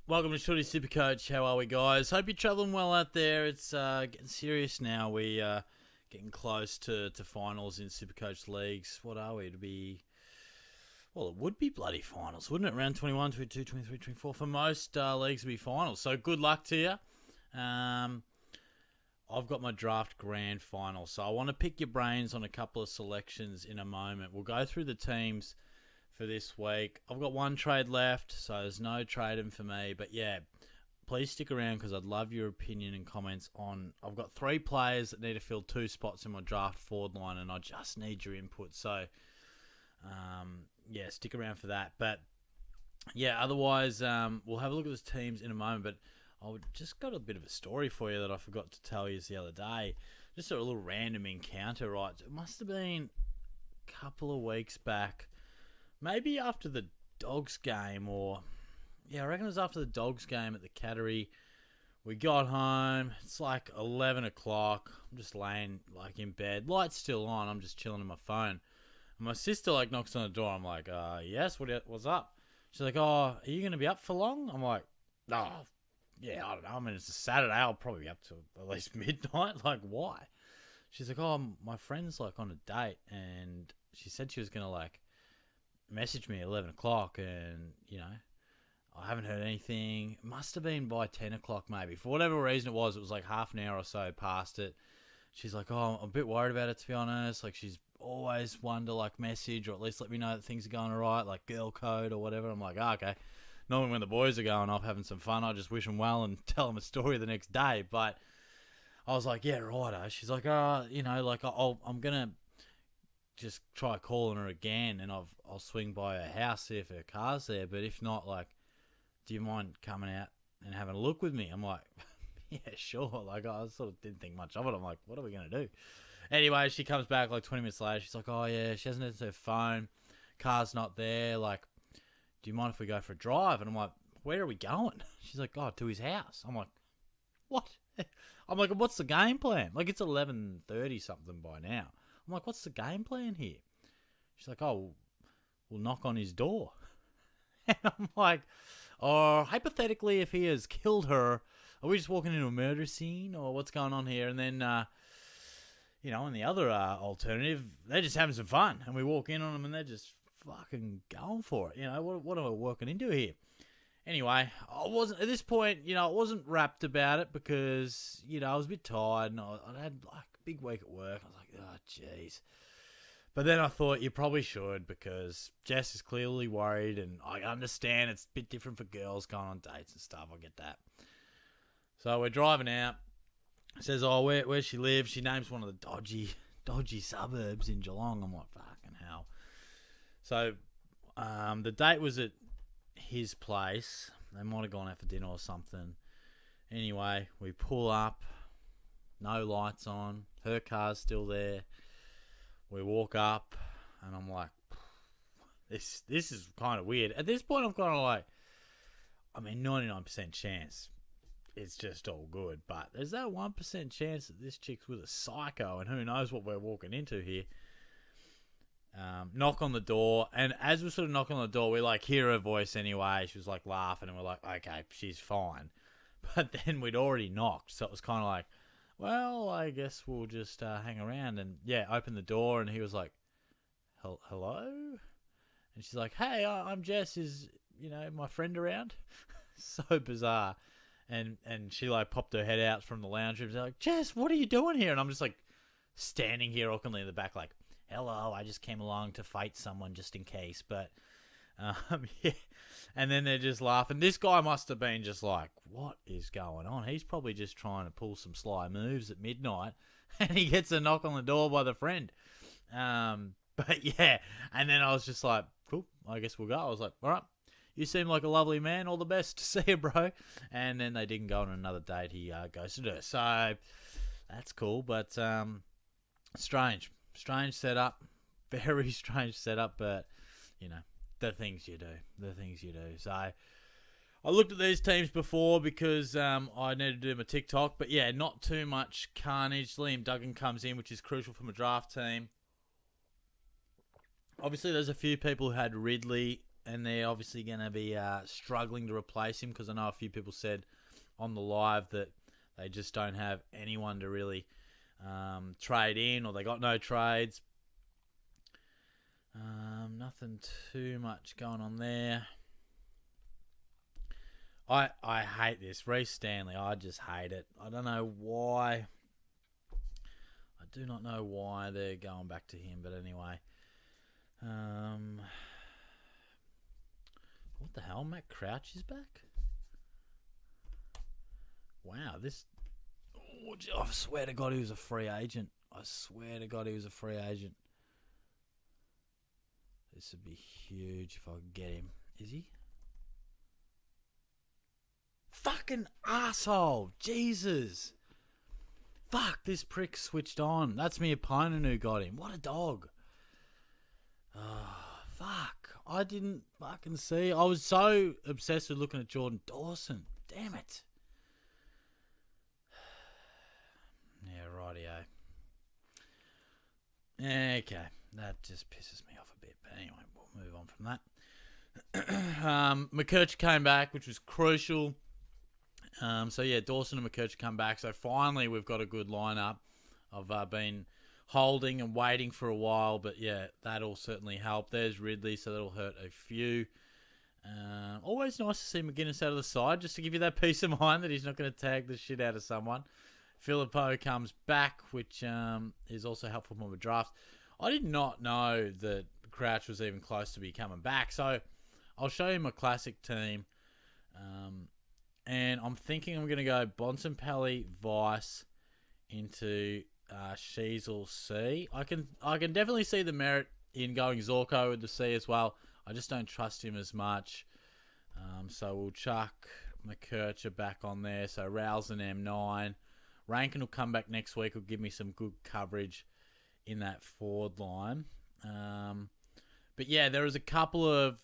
Welcome to Shorty SuperCoach. How are we, guys? Hope you're travelling well out there. It's getting serious now. We getting close to finals in SuperCoach leagues. What are we to be? Well, it would be bloody finals, wouldn't it? Round 21, 22, 23, 24. For most leagues, would be finals. So good luck to you. I've got my draft grand final, so I want to pick your brains on a couple of selections in a moment. We'll go through the teams for this week. I've got one trade left, so there's no trading for me. But yeah, please stick around because I'd love your opinion and comments on. I've got 3 players that need to fill 2 spots in my draft forward line, and I just need your input. So yeah, stick around for that. But yeah, otherwise we'll have a look at those teams in a moment. But I've just got a bit of a story for you that I forgot to tell you the other day. Just a little random encounter, right? It must have been a couple of weeks back. Maybe after the Dogs game, or yeah, I reckon it was after the Dogs game at the Cattery. We got home. It's like 11 o'clock. I'm just laying like in bed. Light's still on. I'm just chilling on my phone. And my sister like knocks on the door. I'm like, yes, what's up? She's like, oh, are you going to be up for long? I'm like, oh, yeah, I don't know. I mean, it's a Saturday. I'll probably be up till at least midnight. Like, why? She's like, oh, my friend's like on a date. And she said she was going to like messaged me at 11 o'clock and, you know, I haven't heard anything. It must have been by 10 o'clock maybe. For whatever reason it was like half an hour or so past it. She's like, oh, I'm a bit worried about it, to be honest. Like, she's always one to, like, message or at least let me know that things are going all right, like girl code or whatever. I'm like, oh, okay. Normally when the boys are going off having some fun, I just wish them well and tell them a story the next day. But I was like, yeah, righto. She's like, you know, like, I'm going to just try calling her again, and I'll swing by her house, see if her car's there. But if not, like, do you mind coming out and having a look with me? I'm like, yeah, sure. Like, I sort of didn't think much of it. I'm like, what are we going to do? Anyway, she comes back like 20 minutes later. She's like, oh, yeah, she hasn't answered her phone. Car's not there. Like, do you mind if we go for a drive? And I'm like, where are we going? She's like, oh, to his house. I'm like, what? I'm like, what's the game plan? Like, it's 11:30 something by now. I'm like, what's the game plan here? She's like, oh, we'll knock on his door. And I'm like, oh, hypothetically, if he has killed her, are we just walking into a murder scene or what's going on here? And then, you know, and the other alternative, they're just having some fun. And we walk in on them and they're just fucking going for it. You know, what am I working into here? Anyway, I wasn't, at this point, you know, I wasn't rapt about it because, you know, I was a bit tired and I had like a big week at work. I was like, oh, jeez. But then I thought you probably should because Jess is clearly worried and I understand it's a bit different for girls going on dates and stuff. I get that. So we're driving out. Says, oh, where she lives. She names one of the dodgy suburbs in Geelong. I'm like, fucking hell. So the date was at his place. They might have gone out for dinner or something. Anyway, we pull up. No lights on. Her car's still there. We walk up, and I'm like, this is kind of weird. At this point, I'm kind of like, I mean, 99% chance it's just all good. But there's that 1% chance that this chick's with a psycho, and who knows what we're walking into here. Knock on the door, and as we sort of knock on the door, we like hear her voice anyway. She was like laughing, and we're like, okay, she's fine. But then we'd already knocked, so it was kind of like, well, I guess we'll just hang around. And yeah, open the door, and he was like, hello? And she's like, hey, I'm Jess. Is, you know, my friend around? So bizarre. And she like popped her head out from the lounge room. She's like, Jess, what are you doing here? And I'm just like standing here awkwardly in the back like, hello, I just came along to fight someone just in case. But yeah. And then they're just laughing. This guy must have been just like, what is going on? He's probably just trying to pull some sly moves at midnight. And he gets a knock on the door by the friend. But yeah. And then I was just like, cool, I guess we'll go. I was like, all right, you seem like a lovely man. All the best. See you, bro. And then they didn't go on another date. He ghosted her. So that's cool. But strange setup. Very strange setup. But, you know, the things you do. So I looked at these teams before because I needed to do my TikTok. But yeah, not too much carnage. Liam Duggan comes in, which is crucial for my draft team. Obviously, there's a few people who had Ridley and they're obviously going to be struggling to replace him because I know a few people said on the live that they just don't have anyone to really trade in, or they got no trades. Nothing too much going on there. I hate this. Reece Stanley, I just hate it. I don't know why. I do not know why they're going back to him, but anyway. What the hell? Matt Crouch is back? Wow, this... Oh, I swear to God he was a free agent. I swear to God he was a free agent. This would be huge if I could get him. Is he? Fucking asshole! Jesus! Fuck, this prick switched on. That's me opponent who got him. What a dog. Oh, fuck. I didn't fucking see. I was so obsessed with looking at Jordan Dawson. Damn it. Yeah, rightio. Okay, that just pisses me off a bit. But anyway, we'll move on from that. McKercher came back, which was crucial. So yeah, Dawson and McKercher come back. So finally, we've got a good lineup. I've been holding and waiting for a while, but yeah, that'll certainly help. There's Ridley, so that'll hurt a few. Always nice to see McGuinness out of the side, just to give you that peace of mind that he's not going to tag the shit out of someone. Filippo comes back, which is also helpful for my draft. I did not know that Crouch was even close to be coming back, so I'll show you my classic team. And I'm thinking I'm going to go Bontempelli, Vice into Sheasel, C. I can definitely see the merit in going Zorko with the C as well. I just don't trust him as much. So we'll chuck McKercher back on there. So Rouse and M9. Rankin will come back next week. Will give me some good coverage in that forward line. But yeah, there is a couple of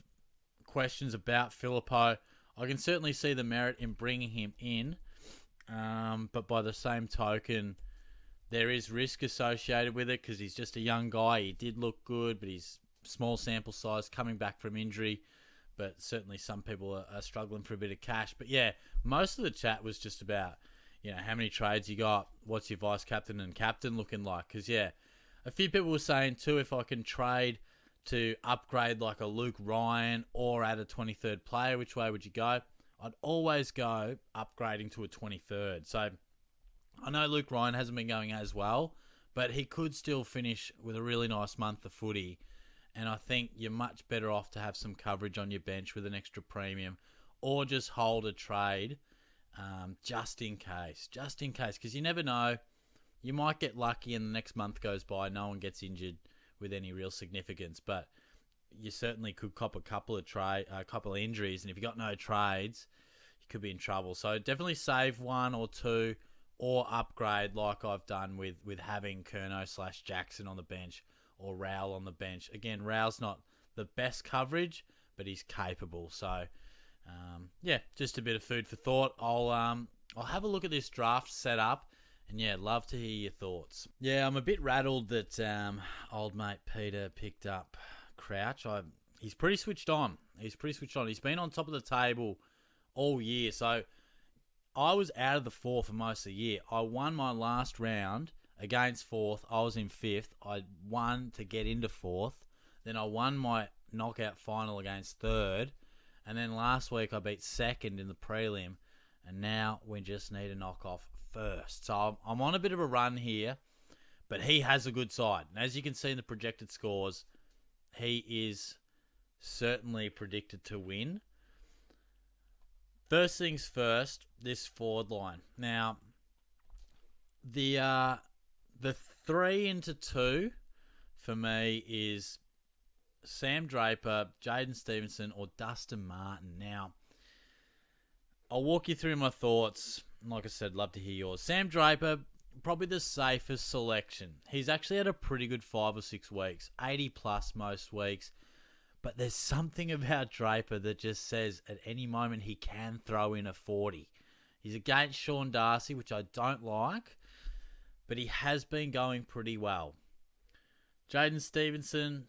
questions about Filippo. I can certainly see the merit in bringing him in. But by the same token, there is risk associated with it because he's just a young guy. He did look good, but he's small sample size coming back from injury. But certainly some people are struggling for a bit of cash. But yeah, most of the chat was just about, how many trades you got, what's your vice captain and captain looking like. Because yeah, a few people were saying too, if I can trade to upgrade like a Luke Ryan or add a 23rd player, which way would you go? I'd always go upgrading to a 23rd. So I know Luke Ryan hasn't been going as well, but he could still finish with a really nice month of footy. And I think you're much better off to have some coverage on your bench with an extra premium, or just hold a trade just in case. Just in case, because you never know. You might get lucky and the next month goes by, no one gets injured with any real significance, but you certainly could cop a couple of injuries, and if you got no trades, you could be in trouble. So definitely save one or two, or upgrade like I've done with having Curnow/Jackson on the bench or Rowell on the bench. Again, Rowell's not the best coverage, but he's capable. So yeah, just a bit of food for thought. I'll have a look at this draft setup. And yeah, love to hear your thoughts. Yeah, I'm a bit rattled that old mate Peter picked up Crouch. He's pretty switched on. He's been on top of the table all year. So I was out of the fourth for most of the year. I won my last round against fourth. I was in fifth. I won to get into fourth. Then I won my knockout final against third. And then last week I beat second in the prelim. And now we just need to knock off first. So I'm on a bit of a run here, but he has a good side. And as you can see in the projected scores, he is certainly predicted to win. First things first, this forward line. Now, the 3 into 2 for me is Sam Draper, Jaden Stevenson, or Dustin Martin. Now, I'll walk you through my thoughts. Like I said, love to hear yours. Sam Draper, probably the safest selection. He's actually had a pretty good 5 or 6 weeks, 80 plus most weeks. But there's something about Draper that just says at any moment he can throw in a 40. He's against Sean Darcy, which I don't like, but he has been going pretty well. Jaden Stevenson,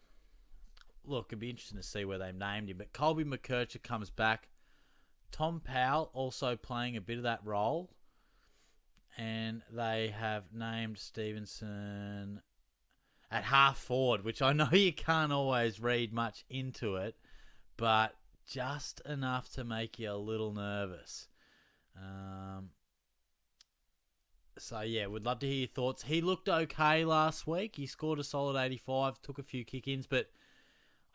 look, it'd be interesting to see where they've named him. But Colby McKercher comes back. Tom Powell also playing a bit of that role. And they have named Stevenson at half forward, which I know you can't always read much into it, but just enough to make you a little nervous. So, yeah, would love to hear your thoughts. He looked okay last week. He scored a solid 85, took a few kick-ins, but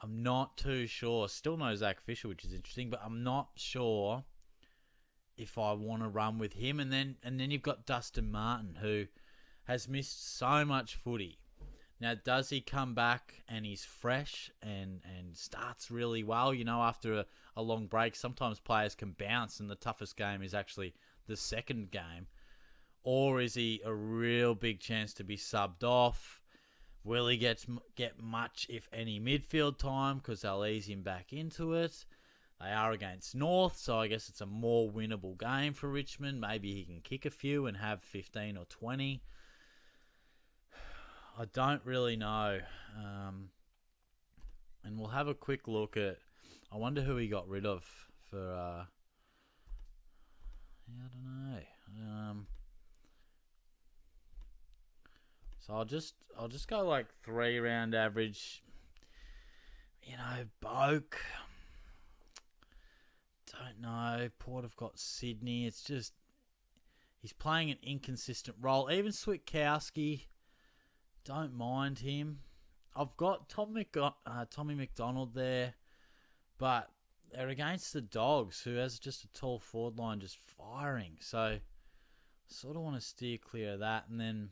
I'm not too sure. Still no Zach Fisher, which is interesting, but I'm not sure if I want to run with him. And then you've got Dustin Martin, who has missed so much footy. Now, does he come back and he's fresh and starts really well? You know, after a long break, sometimes players can bounce and the toughest game is actually the second game. Or is he a real big chance to be subbed off? Will he get much, if any, midfield time because they'll ease him back into it? They are against North, so I guess it's a more winnable game for Richmond. Maybe he can kick a few and have 15 or 20. I don't really know. And we'll have a quick look at... I wonder who he got rid of for... I don't know. So I'll just go like 3-round average. You know, Boak. Don't know. Port have got Sydney. It's just he's playing an inconsistent role. Even Switkowski, don't mind him. I've got Tommy McDonald there, but they're against the Dogs, who has just a tall forward line just firing. So I sort of want to steer clear of that. And then,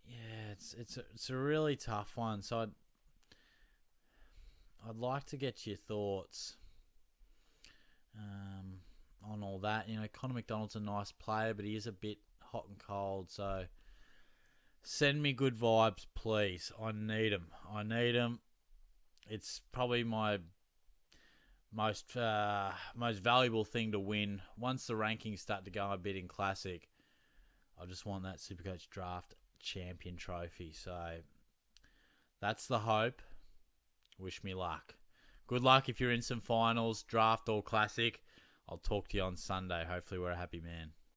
yeah, it's a really tough one. So I'd like to get your thoughts on all that. You know, Connor McDonald's a nice player, but he is a bit hot and cold. So send me good vibes, please. I need them. It's probably my most valuable thing to win. Once the rankings start to go a bit in Classic, I just want that SuperCoach Draft Champion trophy. So that's the hope. Wish me luck. Good luck if you're in some finals, draft or Classic. I'll talk to you on Sunday. Hopefully we're a happy man.